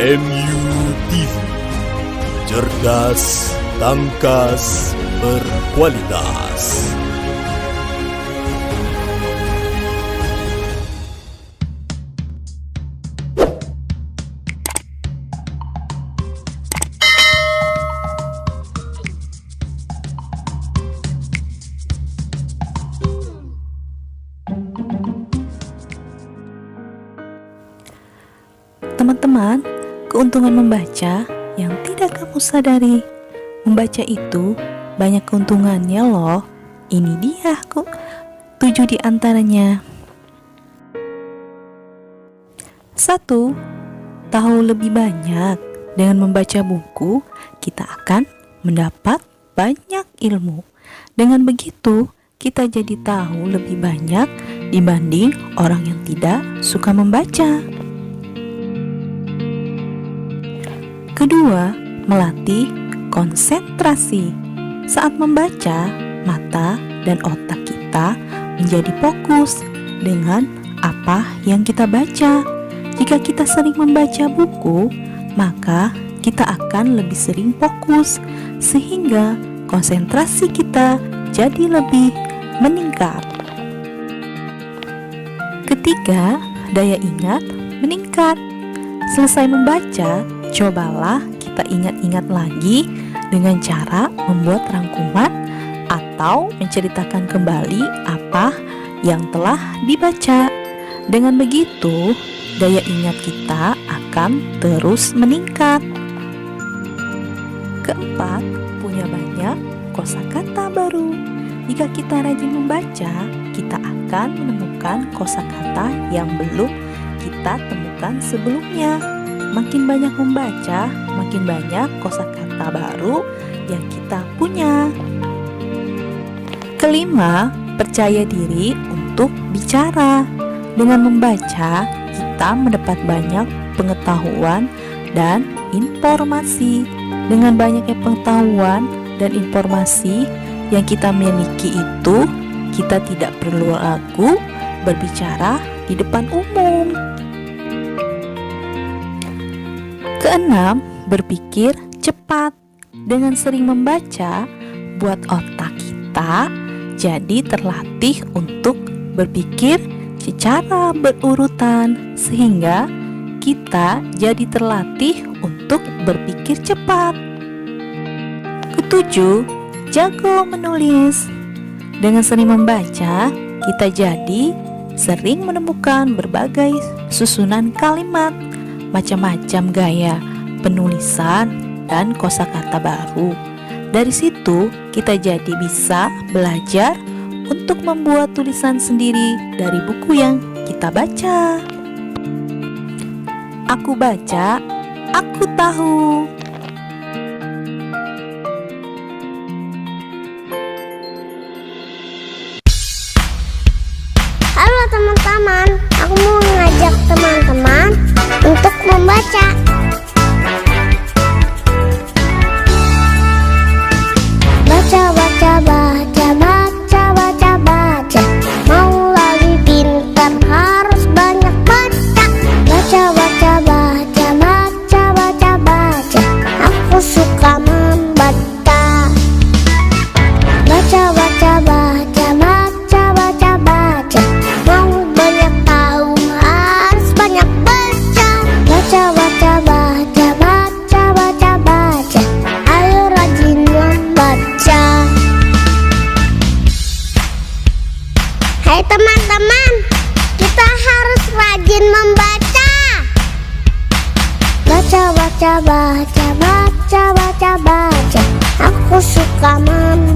MUTV, cerdas, tangkas, berkualitas. Teman-teman, keuntungan membaca yang tidak kamu sadari. Membaca itu banyak keuntungannya loh. Ini dia 7 di antaranya. 1. Tahu lebih banyak. Dengan membaca buku, kita akan mendapat banyak ilmu. Dengan begitu, kita jadi tahu lebih banyak dibanding orang yang tidak suka membaca. Kedua, melatih konsentrasi. Saat membaca, mata dan otak kita menjadi fokus dengan apa yang kita baca. Jika kita sering membaca buku, maka kita akan lebih sering fokus, sehingga konsentrasi kita jadi lebih meningkat. Ketiga, daya ingat meningkat. Selesai membaca, cobalah kita ingat-ingat lagi dengan cara membuat rangkuman atau menceritakan kembali apa yang telah dibaca. Dengan begitu, daya ingat kita akan terus meningkat. Keempat, punya banyak kosakata baru. Jika kita rajin membaca, kita akan menemukan kosakata yang belum kita temukan sebelumnya. Makin banyak membaca, makin banyak kosakata baru yang kita punya. Kelima, percaya diri untuk bicara. Dengan membaca, kita mendapat banyak pengetahuan dan informasi. Dengan banyaknya pengetahuan dan informasi yang kita miliki itu, kita tidak perlu ragu berbicara di depan umum. Keenam, berpikir cepat. Dengan sering membaca, buat otak kita jadi terlatih untuk berpikir secara berurutan, sehingga kita jadi terlatih untuk berpikir cepat. Ketujuh, jago menulis. Dengan sering membaca, kita jadi sering menemukan berbagai susunan kalimat, macam-macam gaya penulisan dan kosakata baru. Dari situ kita jadi bisa belajar untuk membuat tulisan sendiri dari buku yang kita baca. Aku baca, aku tahu. Halo teman-teman, aku mau mengajak teman-teman untuk membaca. Baca, baca, baca, baca, baca, baca. Mau lebih pintar harus banyak baca. Baca, baca, baca, baca, baca, baca. Aku suka membaca. Baca, baca, baca, baca, baca, baca. Mau banyak tahu harus banyak baca. Baca, baca, baca, baca, baca, baca. Ayo rajin membaca. Hai teman-teman, kita harus rajin membaca. Baca, baca, baca, baca, baca, baca. Aku suka membaca.